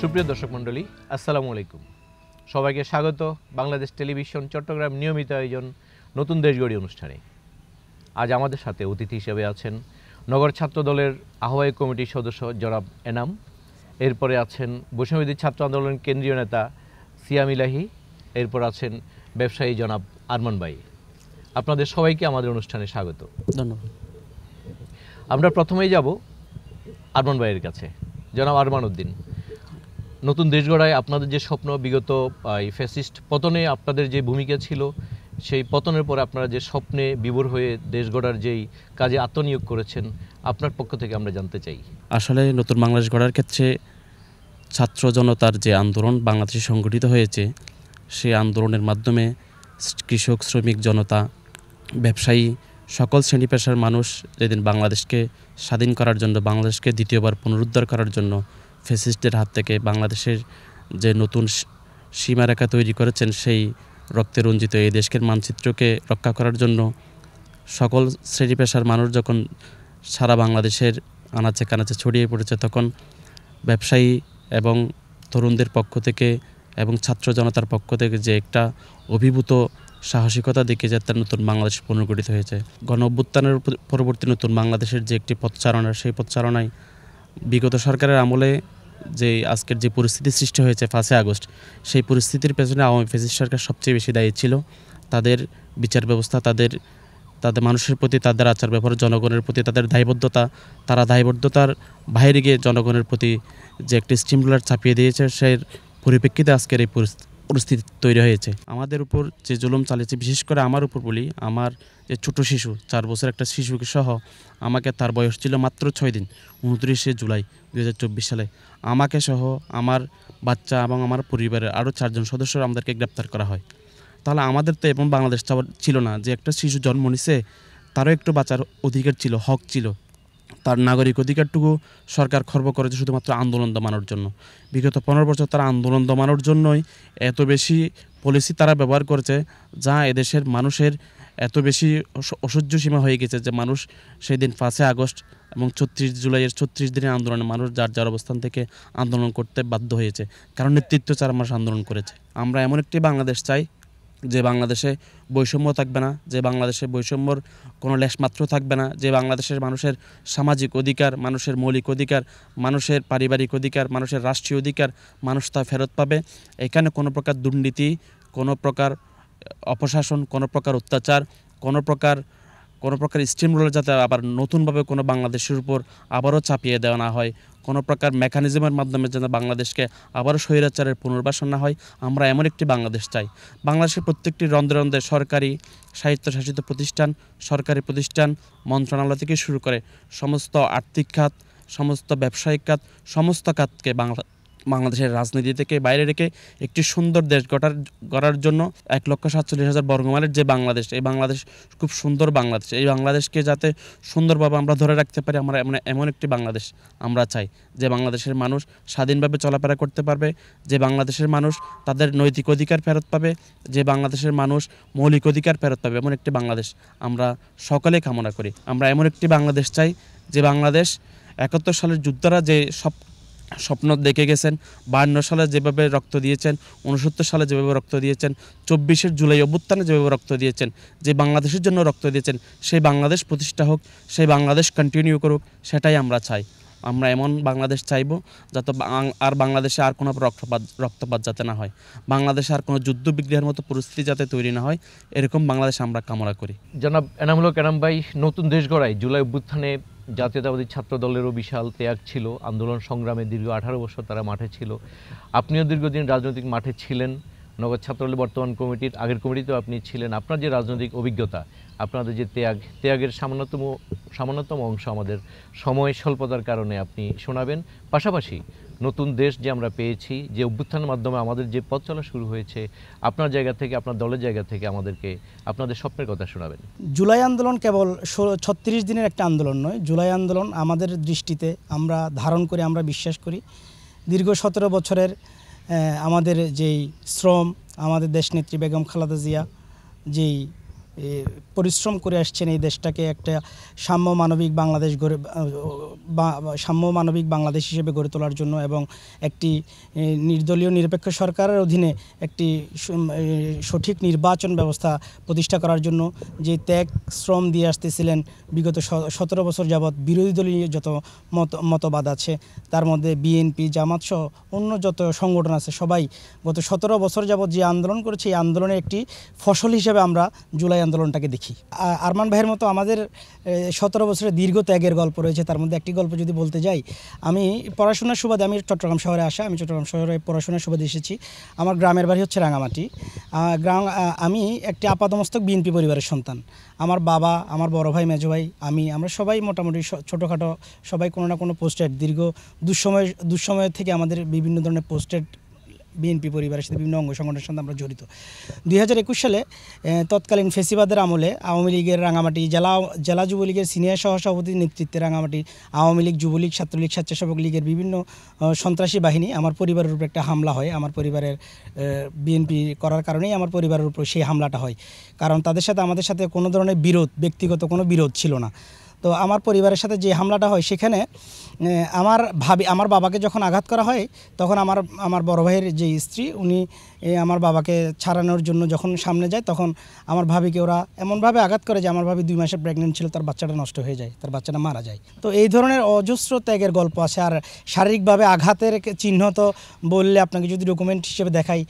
সুপ্রিয় দর্শক মণ্ডলী, আসসালামু আলাইকুম। সবাইকে স্বাগত বাংলাদেশ টেলিভিশন চট্টগ্রাম নিয়মিত আয়োজন নতুন দেশ গড়ি অনুষ্ঠানে। আজ আমাদের সাথে অতিথি হিসেবে আছেন নগর ছাত্র দলের আহ্বায়ক কমিটির সদস্য জনাব এনাম। এরপরে আছেন বৈষম্যবিরোধী ছাত্র আন্দোলন কেন্দ্রীয় নেতা সিয়াম ইলাহি। এরপর আছেন ব্যবসায়ী জনাব আরমান ভাই। আপনাদের সবাইকে আমাদের অনুষ্ঠানে স্বাগত। ধন্যবাদ। আমরা প্রথমেই যাব আরমান ভাইয়ের কাছে। জনাব আরমান উদ্দিন, নতুন দেশ গড়ায় আপনাদের যে স্বপ্ন, বিগত ফ্যাসিস্ট পতনে আপনাদের যে ভূমিকা ছিল, সেই পতনের পরে আপনারা যে স্বপ্নে বিভোর হয়ে দেশ গড়ার যেই কাজে আত্মনিয়োগ করেছেন, আপনার পক্ষ থেকে আমরা জানতে চাই। আসলে নতুন বাংলাদেশ গড়ার ক্ষেত্রে ছাত্র জনতার যে আন্দোলন বাংলাদেশে সংগঠিত হয়েছে, সেই আন্দোলনের মাধ্যমে কৃষক, শ্রমিক জনতা, ব্যবসায়ী, সকল শ্রেণী পেশার মানুষ যেদিন বাংলাদেশকে স্বাধীন করার জন্য, বাংলাদেশকে দ্বিতীয়বার পুনরুদ্ধার করার জন্য ফ্যাসিস্টদের হাত থেকে বাংলাদেশের যে নতুন সীমারেখা তৈরি করেছেন, সেই রক্তে রঞ্জিত এই দেশের মানচিত্রকে রক্ষা করার জন্য সকল শ্রেণী পেশার মানুষ যখন সারা বাংলাদেশের আনাচে কানাচে ছড়িয়ে পড়েছে, তখন ব্যবসায়ী এবং তরুণদের পক্ষ থেকে এবং ছাত্র জনতার পক্ষ থেকে যে একটা অভিভূত সাহসিকতা দেখে যে তার নতুন বাংলাদেশ পুনর্গঠিত হয়েছে। গণ অভ্যুত্থানের পরবর্তী নতুন বাংলাদেশের যে একটি পথচারণা, সেই পথচারণায় বিগত সরকারের আমলে যে আজকের যে পরিস্থিতি সৃষ্টি হয়েছে 5ই আগস্ট, সেই পরিস্থিতির পেছনে আওয়ামী ফ্যাসিস্ট সরকার সবচেয়ে বেশি দায়ী ছিল। তাদের বিচার ব্যবস্থা, তাদের মানুষের প্রতি তাদের আচার ব্যবহার, জনগণের প্রতি তাদের দায়বদ্ধতা, তারা দায়বদ্ধতার বাইরে গিয়ে জনগণের প্রতি যে একটি স্টিমুলার চাপিয়ে দিয়েছে, সেই পরিপ্রেক্ষিতে আজকের এই পরিস্থিতি তৈরি হয়েছে। আমাদের উপর যে জুলুম চালিয়েছে, বিশেষ করে আমার উপর বলি, আমার যে ছোটো শিশু, 4 বছর একটা শিশুকে সহ আমাকে, তার বয়স ছিল মাত্র 6 দিন, 29শে জুলাই 2024 সালে আমাকে সহ আমার বাচ্চা এবং আমার পরিবারের আরও 4 জন সদস্য আমাদেরকে গ্রেপ্তার করা হয়। তাহলে আমাদের তো এবং বাংলাদেশ ছিল না যে একটা শিশু জন্ম নিছে তারও একটু বাঁচার অধিকার ছিল, হক ছিল। তার নাগরিক অধিকারটুকু সরকার খর্ব করেছে শুধুমাত্র আন্দোলন দমানোর জন্য। বিগত 15 বছর তারা আন্দোলন দমানোর জন্যই এত বেশি পলিসি তারা ব্যবহার করেছে, যা এদেশের মানুষের এত বেশি অসহ্য সীমা হয়ে গেছে যে মানুষ সেই দিন 5ই আগস্ট এবং 34 জুলাইয়ের 36 দিনের আন্দোলনে মানুষ যার যার অবস্থান থেকে আন্দোলন করতে বাধ্য হয়েছে, কারণ নেতৃত্ব 4 মাস আন্দোলন করেছে। আমরা এমন একটি বাংলাদেশ চাই যে বাংলাদেশে বৈষম্য থাকবে না, যে বাংলাদেশে বৈষম্যর কোনো লেশমাত্র থাকবে না, যে বাংলাদেশের মানুষের সামাজিক অধিকার, মানুষের মৌলিক অধিকার, মানুষের পারিবারিক অধিকার, মানুষের রাষ্ট্রীয় অধিকার মানুষ তা ফেরত পাবে। এখানে কোনো প্রকার দুর্নীতি, কোনো প্রকার অপশাসন, কোনো প্রকার অত্যাচার, কোনো প্রকার স্টিমরোলার যাতে আবার নতুনভাবে কোনো বাংলাদেশের উপর আবারও চাপিয়ে দেওয়া না হয়, কোনো প্রকার মেকানিজমের মাধ্যমে যেন বাংলাদেশকে আবারও স্বৈরাচারের পুনর্বাসন না হয়, আমরা এমন একটি বাংলাদেশ চাই। বাংলাদেশের প্রত্যেকটি রন্ধ্রে রন্ধ্রে সরকারি, স্বায়ত্তশাসিত প্রতিষ্ঠান, সরকারি প্রতিষ্ঠান, মন্ত্রণালয় থেকে শুরু করে সমস্ত আর্থিক খাত, সমস্ত ব্যবসায়িক খাত, সমস্ত খাতকে বাংলাদেশের রাজনীতি থেকে বাইরে রেখে একটি সুন্দর দেশ গড়ার জন্য 1,47,000 বর্গমাইলের যে বাংলাদেশ, এই বাংলাদেশ খুব সুন্দর বাংলাদেশ। এই বাংলাদেশকে যাতে সুন্দরভাবে আমরা ধরে রাখতে পারি, আমরা এমন একটি বাংলাদেশ আমরা চাই, যে বাংলাদেশের মানুষ স্বাধীনভাবে চলাফেরা করতে পারবে, যে বাংলাদেশের মানুষ তাদের নৈতিক অধিকার ফেরত পাবে, যে বাংলাদেশের মানুষ মৌলিক অধিকার ফেরত পাবে, এমন একটি বাংলাদেশ আমরা সকলে কামনা করি। আমরা এমন একটি বাংলাদেশ চাই যে বাংলাদেশ 71 সালের যোদ্ধারা যে স্বপ্ন দেখে গেছেন, 52 সালে যেভাবে রক্ত দিয়েছেন, 69 সালে যেভাবে রক্ত দিয়েছেন, 24 জুলাই অভ্যুত্থানে যেভাবে রক্ত দিয়েছেন, যে বাংলাদেশের জন্য রক্ত দিয়েছেন, সেই বাংলাদেশ প্রতিষ্ঠা হোক, সেই বাংলাদেশ কন্টিনিউ করুক, সেটাই আমরা চাই। আমরা এমন বাংলাদেশ চাইব যাতে আর বাংলাদেশে আর কোনো রক্তপাত যাতে না হয়, বাংলাদেশে আর কোনো যুদ্ধ বিগ্রহের মতো পরিস্থিতি যাতে তৈরি না হয়, এরকম বাংলাদেশ আমরা কামনা করি। জনাব এনামুল হক এনাম ভাই, নতুন দেশ গড়ায় জুলাই অভ্যুত্থানে জাতীয়তাবাদী ছাত্র দলেরও বিশাল ত্যাগ ছিল, আন্দোলন সংগ্রামে দীর্ঘ 18 বছর তারা মাঠে ছিল। আপনিও দীর্ঘদিন রাজনৈতিক মাঠে ছিলেন, নগর ছাত্রদলের বর্তমান কমিটির আগের কমিটিতেও আপনি ছিলেন। আপনার যে রাজনৈতিক অভিজ্ঞতা, আপনাদের যে ত্যাগের সামান্যতম অংশ আমাদের সময় স্বল্পতার কারণে আপনি শোনাবেন। পাশাপাশি নতুন দেশ যে আমরা পেয়েছি, যে অভ্যুত্থানের মাধ্যমে আমাদের যে পথ চলা শুরু হয়েছে, আপনার জায়গা থেকে, আপনার দলের জায়গা থেকে আমাদেরকে আপনাদের স্বপ্নের কথা শোনাবেন। জুলাই আন্দোলন কেবল 36 দিনের একটা আন্দোলন নয়। জুলাই আন্দোলন আমাদের দৃষ্টিতে আমরা ধারণ করি, আমরা বিশ্বাস করি দীর্ঘ 17 বছরের আমাদের যেই শ্রম, আমাদের দেশনেত্রী বেগম খালেদা জিয়া যেই পরিশ্রম করে আসছেন এই দেশটাকে একটা সাম্য মানবিক বাংলাদেশ সাম্য মানবিক বাংলাদেশ হিসেবে গড়ে তোলার জন্য এবং একটি নির্দলীয় নিরপেক্ষ সরকারের অধীনে একটি সঠিক নির্বাচন ব্যবস্থা প্রতিষ্ঠা করার জন্য যে ত্যাগ শ্রম দিয়ে আসতেছিলেন বিগত 17 বছর যাবৎ বিরোধী দলীয় যত মতবাদ আছে, তার মধ্যে বিএনপি, জামাত সহ অন্য যত সংগঠন আছে, সবাই গত 17 বছর যাবৎ যে আন্দোলন করেছে, এই আন্দোলনের একটি ফসল হিসেবে আমরা জুলাই আন্দোলনটাকে দেখি। আরমান ভাইয়ের মতো আমাদের 17 বছরের দীর্ঘ ত্যাগের গল্প রয়েছে। তার মধ্যে একটি গল্প যদি বলতে যাই, আমি পড়াশোনার সুবাদে, আমি চট্টগ্রাম শহরে আসা, আমি চট্টগ্রাম শহরে পড়াশোনার সুবাদে এসেছি। আমার গ্রামের বাড়ি হচ্ছে রাঙামাটি। আমি একটি আপাতমস্তক বিএনপি পরিবারের সন্তান। আমার বাবা, আমার বড় ভাই, মেজো ভাই, আমরা সবাই মোটামুটি ছোটোখাটো সবাই কোনো না কোনো পোস্টেড, দীর্ঘ দুঃসময় থেকে আমাদের বিভিন্ন ধরনের পোস্টেড বিএনপি পরিবারের সাথে বিভিন্ন অঙ্গ সংগঠনের সাথে আমরা জড়িত। 2021 সালে তৎকালীন ফেসিবাদের আমলে আওয়ামী লীগের রাঙামাটি জেলা যুবলীগের সিনিয়র সহসভাপতির নেতৃত্বে রাঙামাটি আওয়ামী লীগ, যুবলীগ, ছাত্রলীগ, স্বেচ্ছাসেবক লীগের বিভিন্ন সন্ত্রাসী বাহিনী আমার পরিবারের উপর একটা হামলা হয়। আমার পরিবারের বিএনপি করার কারণেই আমার পরিবারের উপর সেই হামলাটা হয়। কারণ তাদের সাথে আমাদের সাথে কোনো ধরনের ব্যক্তিগত কোনো বিরোধ ছিল না। তো আমার পরিবারের সাথে যে হামলাটা হয়, সেখানে আমার বাবাকে যখন আঘাত করা হয়, তখন আমার বড় ভাইয়ের যে স্ত্রী, উনি আমার বাবাকে ছাড়ানোর জন্য যখন সামনে যায়, তখন আমার ভাবিকে ওরা এমনভাবে আঘাত করে যে আমার ভাবি 2 মাসের প্রেগনেন্ট ছিল, তার বাচ্চাটা নষ্ট হয়ে যায়, তার বাচ্চাটা মারা যায়। তো এই ধরনের অজস্র ত্যাগের গল্প আছে। আর শারীরিকভাবে আঘাতের চিহ্ন তো বললে আপনাকে যদি ডকুমেন্ট হিসেবে দেখাই,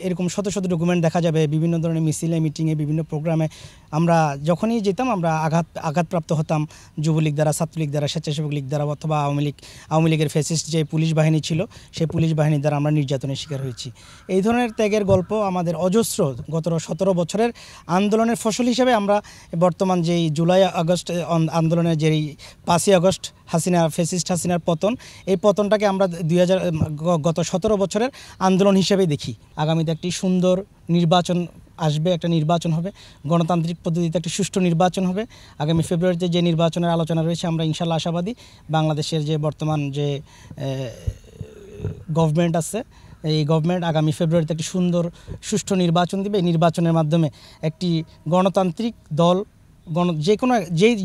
এরকম শত শত ডকুমেন্ট দেখা যাবে। বিভিন্ন ধরনের মিছিলে, মিটিংয়ে, বিভিন্ন প্রোগ্রামে আমরা যখনই যেতাম, আমরা আঘাতপ্রাপ্ত হতাম যুবলীগ দ্বারা, ছাত্রলীগ দ্বারা, স্বেচ্ছাসেবক লীগ দ্বারা, অথবা আওয়ামী লীগের ফ্যাসিস্ট যে পুলিশ বাহিনী ছিল, সেই পুলিশ বাহিনীর দ্বারা আমরা নির্যাতনের শিকার হয়েছি। এই ধরনের ত্যাগের গল্প আমাদের অজস্র গত 17 বছরের আন্দোলনের ফসল হিসেবে আমরা বর্তমান যেই জুলাই আগস্ট আন্দোলনের যেই 5ই আগস্ট ফ্যাসিস্ট হাসিনার পতন, এই পতনটাকে আমরা গত 17 বছরের আন্দোলন হিসেবেই দেখি। আগামীতে একটি সুন্দর নির্বাচন আসবে, একটা নির্বাচন হবে, গণতান্ত্রিক পদ্ধতিতে একটি সুষ্ঠু নির্বাচন হবে। আগামী ফেব্রুয়ারিতে যে নির্বাচনের আলোচনা রয়েছে, আমরা ইনশাল্লাহ আশাবাদী বাংলাদেশের যে বর্তমান যে গভর্নমেন্ট আছে, এই গভর্নমেন্ট আগামী ফেব্রুয়ারিতে একটি সুন্দর সুষ্ঠু নির্বাচন দিবে। এই নির্বাচনের মাধ্যমে একটি গণতান্ত্রিক দল,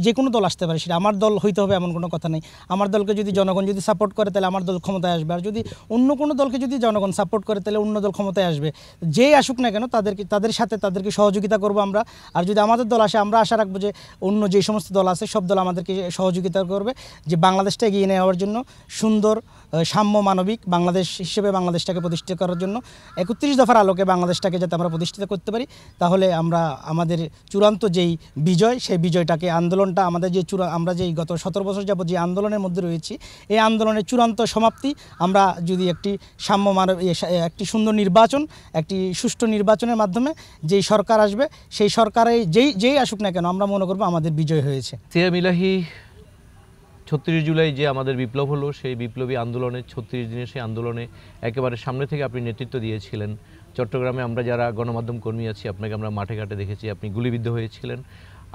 যে কোনো দল আসতে পারে, সেটা আমার দল হইতে হবে এমন কোনো কথা নেই। আমার দলকে যদি জনগণ যদি সাপোর্ট করে, তাহলে আমার দল ক্ষমতায় আসবে। আর যদি অন্য কোনো দলকে যদি জনগণ সাপোর্ট করে, তাহলে অন্য দল ক্ষমতায় আসবে। যেই আসুক না কেন, তাদেরকে সহযোগিতা করব আমরা। আর যদি আমাদের দল আসে, আমরা আশা রাখবো যে অন্য যে সমস্ত দল আছে, সব দল আমাদেরকে সহযোগিতা করবে, যে বাংলাদেশটা এগিয়ে নেওয়ার জন্য, সুন্দর সাম্য মানবিক বাংলাদেশ হিসেবে বাংলাদেশটাকে প্রতিষ্ঠিত করার জন্য 31 দফার আলোকে বাংলাদেশটাকে যাতে আমরা প্রতিষ্ঠিত করতে পারি। তাহলে আমরা আমাদের চূড়ান্ত যেই বিজয়, সেই বিজয়টাকে, আন্দোলনটা আমাদের আমরা যেই গত 17 বছর যাবত যে আন্দোলনের মধ্যে রয়েছি, এই আন্দোলনের চূড়ান্ত সমাপ্তি আমরা যদি একটি সাম্য একটি সুন্দর নির্বাচন, একটি সুষ্ঠু নির্বাচনের মাধ্যমে যেই সরকার আসবে, সেই সরকারে যেই আসুক না কেন, আমরা মনে করব আমাদের বিজয় হয়েছে। সিয়াম ইলাহী, 36 জুলাই যে আমাদের বিপ্লব হলো, সেই বিপ্লবী আন্দোলনে 36 দিনের সেই আন্দোলনে একেবারে সামনে থেকে আপনি নেতৃত্ব দিয়েছিলেন। চট্টগ্রামে আমরা যারা গণমাধ্যম কর্মী আছি, আপনাকে আমরা মাঠে ঘাটে দেখেছি, আপনি গুলিবিদ্ধ হয়েছিলেন।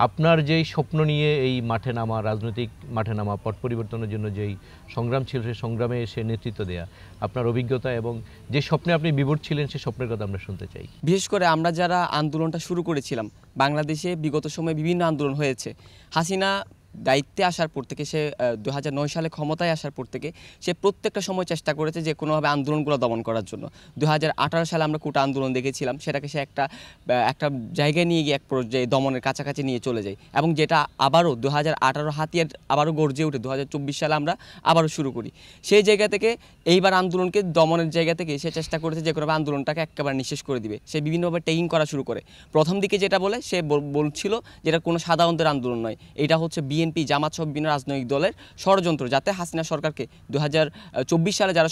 আপনার যেই স্বপ্ন নিয়ে এই মাঠে নামা, রাজনৈতিক মাঠে নামা, পট পরিবর্তনের জন্য যেই সংগ্রাম ছিল, সেই সংগ্রামে এসে নেতৃত্ব দেয়া, আপনার অভিজ্ঞতা এবং যে স্বপ্নে আপনি বিভোর ছিলেন, সেই স্বপ্নের কথা আমরা শুনতে চাই। বিশেষ করে আমরা যারা আন্দোলনটা শুরু করেছিলাম, বাংলাদেশে বিগত সময়ে বিভিন্ন আন্দোলন হয়েছে। হাসিনা দায়িত্বে আসার পর থেকে, সে 2009 সালে ক্ষমতায় আসার পর থেকে সে প্রত্যেকটা সময় চেষ্টা করেছে যে কোনোভাবে আন্দোলনগুলো দমন করার জন্য। 2018 সালে আমরা কোটা আন্দোলন দেখেছিলাম, সেটাকে সে একটা জায়গায় নিয়ে গিয়ে এক পর্যায়ে দমনের কাছাকাছি নিয়ে চলে যায়, এবং যেটা আবারও 2018 হাতিয়ার আবারও গর্জে ওঠে 2024 সালে আমরা আবারও শুরু করি। সেই জায়গা থেকে এইবার আন্দোলনকে দমনের জায়গা থেকে সে চেষ্টা করেছে যে কোনোভাবে আন্দোলনটাকে একেবারে নিঃশেষ করে দিবে। সে বিভিন্নভাবে ট্রেনিং করা শুরু করে। প্রথম দিকে যেটা বলে, সে বলছিল যেটা কোনো সাধারণদের আন্দোলন নয়, এটা হচ্ছে বিএনপি, জামাত সহ বিভিন্ন রাজনৈতিক দলের ষড়যন্ত্র, যাতে হাসিনা সরকারকে 2024 সালে যারা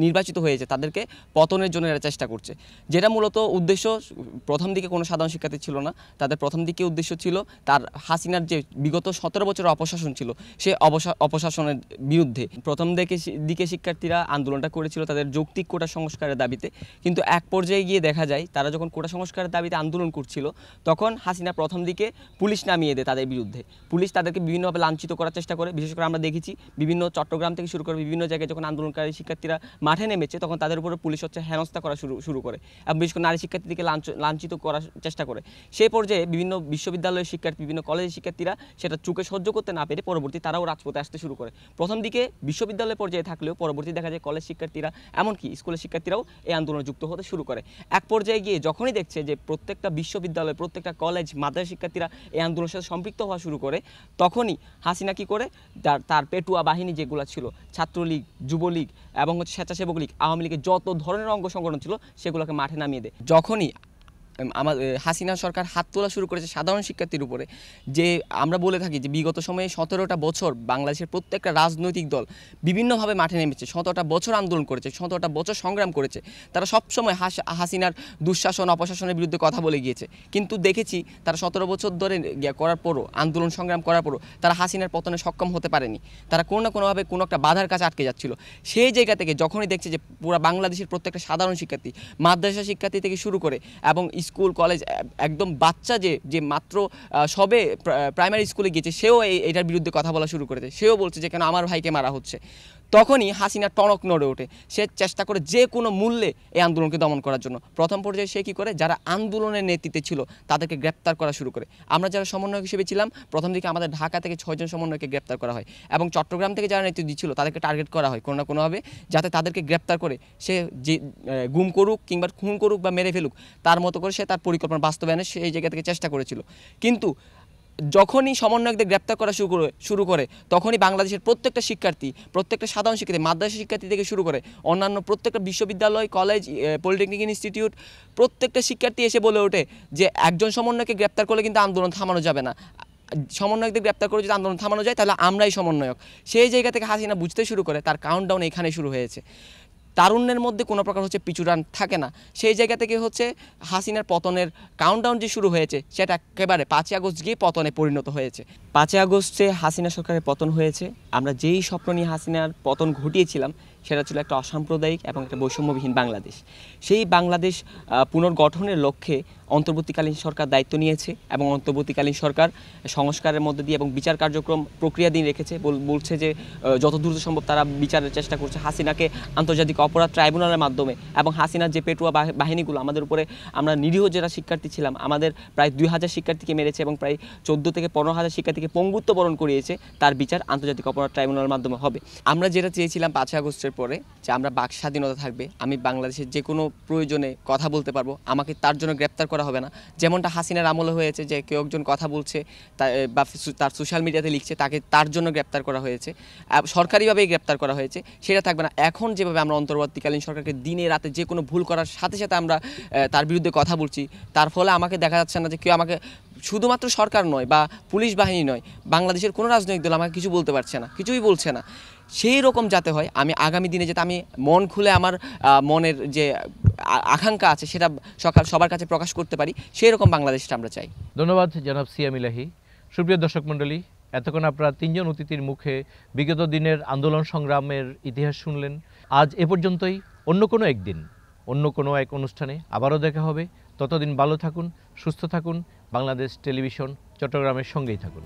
নির্বাচিত হয়েছে তাদেরকে পতনের জন্য এরা চেষ্টা করছে। যেটা মূলত উদ্দেশ্য, প্রথম দিকে কোনো সাধারণ শিক্ষার্থী ছিল না, তাদের প্রথম দিকে উদ্দেশ্য ছিল তার হাসিনার যে বিগত 17 বছরের অপশাসন ছিল, সে অপশাসনের বিরুদ্ধে। প্রথম দিকে শিক্ষার্থীরা আন্দোলনটা করেছিল তাদের যৌক্তিক কোটা সংস্কারের দাবিতে, কিন্তু এক পর্যায়ে গিয়ে দেখা যায় তারা যখন কোটা সংস্কারের দাবিতে আন্দোলন করছিল, তখন হাসিনা প্রথম দিকে পুলিশ নামিয়ে দেয় তাদের বিরুদ্ধে। পুলিশ তাদেরকে বিভিন্নভাবে লাঞ্ছিত করার চেষ্টা করে। বিশেষ করে আমরা দেখেছি বিভিন্ন চট্টগ্রাম থেকে শুরু করে বিভিন্ন জায়গায় যখন আন্দোলনকারী শিক্ষার্থীরা মাঠে নেমেছে তখন তাদের উপরে পুলিশ হচ্ছে হেনস্থা করা শুরু করে এবং বিশেষ করে নারী শিক্ষার্থীদেরকে লাঞ্ছিত করার চেষ্টা করে। সেই পর্যায়ে বিভিন্ন বিশ্ববিদ্যালয়ের শিক্ষার্থী, বিভিন্ন কলেজের শিক্ষার্থীরা সেটা চোখে সহ্য করতে না পেরে পরবর্তী তারাও রাজপথে আসতে শুরু করে। প্রথম দিকে বিশ্ববিদ্যালয় পর্যায়ে থাকলেও পরবর্তী দেখা যায় কলেজ শিক্ষার্থীরা, এমনকি স্কুলের শিক্ষার্থীরাও এই আন্দোলনে যুক্ত হতে শুরু করে। এক পর্যায়ে গিয়ে যখনই দেখছে যে প্রত্যেকটা বিশ্ববিদ্যালয়, প্রত্যেকটা কলেজ, মাদ্রাসা শিক্ষার্থীরা এই আন্দোলনের সাথে সম্পৃক্ত হওয়া শুরু করে, তখনই হাসিনা কি করে তার পেটুয়া বাহিনী যেগুলো ছিল, ছাত্রলীগ, যুবলীগ এবং স্বেচ্ছাসেবক লীগ, আওয়ামী লীগের যত ধরনের অঙ্গ সংগঠন ছিল সেগুলোকে মাঠে নামিয়ে দেয়। যখনই হাসিনা সরকার হাত তোলা শুরু করেছে সাধারণ শিক্ষার্থীর উপরে, যে আমরা বলে থাকি যে বিগত সময়ে 17টা বছর বাংলাদেশের প্রত্যেকটা রাজনৈতিক দল বিভিন্নভাবে মাঠে নেমেছে, 17টা বছর আন্দোলন করেছে, 17টা বছর সংগ্রাম করেছে। তারা সবসময় হাসিনার দুঃশাসন, অপশাসনের বিরুদ্ধে কথা বলে গিয়েছে। কিন্তু দেখেছি তারা 17 বছর ধরে করার পরও, আন্দোলন সংগ্রাম করার পরও তারা হাসিনার পতনে সক্ষম হতে পারেনি। তারা কোনো না কোনোভাবে কোনো একটা বাধার কাছে আটকে যাচ্ছিল। সেই জায়গা থেকে যখনই দেখছে যে পুরো বাংলাদেশের প্রত্যেকটা সাধারণ শিক্ষার্থী, মাদ্রাসা শিক্ষার্থী থেকে শুরু করে এবং স্কুল কলেজ, একদম বাচ্চা যে মাত্র সবে প্রাইমারি স্কুলে গিয়েছে, সেও এটার বিরুদ্ধে কথা বলা শুরু করেছে। সেও বলছে যে কেন আমার ভাইকে মারা হচ্ছে। তখনই হাসিনা টনক নড়ে ওঠে। সে চেষ্টা করে যে কোনো মূল্যে এই আন্দোলনকে দমন করার জন্য। প্রথম পর্যায়ে সে কী করে, যারা আন্দোলনের নেতৃত্বে ছিল তাদেরকে গ্রেপ্তার করা শুরু করে। আমরা যারা সমন্বয়ক হিসেবে ছিলাম, প্রথম দিকে আমাদের ঢাকা থেকে 6 জন সমন্বয়কে গ্রেপ্তার করা হয় এবং চট্টগ্রাম থেকে যারা নেতৃত্ব দিচ্ছিল তাদেরকে টার্গেট করা হয় কোনো না কোনোভাবে, যাতে তাদেরকে গ্রেপ্তার করে সে যে গুম করুক কিংবা খুন করুক বা মেরে ফেলুক, তার মতো করে সে তার পরিকল্পনা বাস্তবায়নের সেই জায়গা থেকে চেষ্টা করেছিল। কিন্তু যখনই সমন্বয়কদের গ্রেপ্তার করা শুরু করে তখনই বাংলাদেশের প্রত্যেকটা শিক্ষার্থী, প্রত্যেকটা সাধারণ শিক্ষার্থী, মাদ্রাসা শিক্ষার্থী থেকে শুরু করে অন্যান্য প্রত্যেকটা বিশ্ববিদ্যালয়, কলেজ, পলিটেকনিক ইনস্টিটিউট, প্রত্যেকটা শিক্ষার্থী এসে বলে ওঠে যে একজন সমন্বয়কে গ্রেপ্তার করলে কিন্তু আন্দোলন থামানো যাবে না। সমন্বয়কদের গ্রেপ্তার করে যদি আন্দোলন থামানো যায় তাহলে আমরাই সমন্বয়ক। সেই জায়গা থেকে হাসিনা বুঝতে শুরু করে তার কাউন্টডাউন এখানে শুরু হয়েছে। তারুণ্যের মধ্যে কোনো প্রকার হচ্ছে পিছুটান থাকে না। সেই জায়গা থেকে হচ্ছে হাসিনার পতনের কাউন্টডাউন যে শুরু হয়েছে সেটা একেবারে 5ই আগস্ট গিয়ে পতনে পরিণত হয়েছে। 5ই আগস্টে হাসিনা সরকারের পতন হয়েছে। আমরা যেই স্বপ্ন নিয়ে হাসিনার পতন ঘটিয়েছিলাম সেটা ছিল একটা অসাম্প্রদায়িক এবং একটা বৈষম্যবিহীন বাংলাদেশ। সেই বাংলাদেশ পুনর্গঠনের লক্ষ্যে অন্তর্বর্তীকালীন সরকার দায়িত্ব নিয়েছে এবং অন্তর্বর্তীকালীন সরকার সংস্কারের মধ্যে দিয়ে এবং বিচার কার্যক্রম প্রক্রিয়াধীন রেখেছে। বলছে যে যত দ্রুত সম্ভব তারা বিচারের চেষ্টা করছে হাসিনাকে আন্তর্জাতিক অপরাধ ট্রাইব্যুনালের মাধ্যমে। এবং হাসিনার যে পেটুয়া বাহিনীগুলো আমাদের উপরে, আমরা নিরীহ যারা শিক্ষার্থী ছিলাম, আমাদের প্রায় 2000 শিক্ষার্থীকে মেরেছে এবং প্রায় 14 থেকে 15,000 শিক্ষার্থীকে পঙ্গুত্ব বরণ করিয়েছে, তার বিচার আন্তর্জাতিক অপরাধ ট্রাইব্যুনালের মাধ্যমে হবে। আমরা যেটা চেয়েছিলাম 5ই আগস্টের পরে, যে আমরা বাক স্বাধীনতা থাকবে, আমি বাংলাদেশের যে কোনো প্রয়োজনে কথা বলতে পারবো, আমাকে তার জন্য গ্রেপ্তার করা হবে না। যেমনটা হাসিনার আমলে হয়েছে যে কেউ একজন কথা বলছে বা তার সোশ্যাল মিডিয়াতে লিখছে, তাকে তার জন্য গ্রেপ্তার করা হয়েছে, সরকারিভাবেই গ্রেপ্তার করা হয়েছে, সেটা থাকবে না। এখন যেভাবে আমরা অন্তর্বর্তীকালীন সরকারকে দিনে রাতে যে কোনো ভুল করার সাথে সাথে আমরা তার বিরুদ্ধে কথা বলছি, তার ফলে আমাকে দেখা যাচ্ছে না যে কেউ আমাকে, শুধুমাত্র সরকার নয় বা পুলিশ বাহিনী নয়, বাংলাদেশের কোনো রাজনৈতিক দল আমাকে কিছু বলতে পারছে না, কিছুই বলছে না। সেই রকম যাতে হয়, আমি আগামী দিনে যাতে আমি মন খুলে আমার মনের যে আকাঙ্ক্ষা আছে সেটা সবার কাছে প্রকাশ করতে পারি, সেই রকম বাংলাদেশটা আমরা চাই। ধন্যবাদ জনাব সিয়াম ইলাহি। সুপ্রিয় দর্শক মণ্ডলী, এতক্ষণ আপনারা 3 জন অতিথির মুখে বিগত দিনের আন্দোলন সংগ্রামের ইতিহাস শুনলেন। আজ এ পর্যন্তই। অন্য কোনো একদিন অন্য কোনো এক অনুষ্ঠানে আবারও দেখা হবে। ততদিন ভালো থাকুন, সুস্থ থাকুন। বাংলাদেশ টেলিভিশন চট্টগ্রামের সঙ্গেই থাকুন।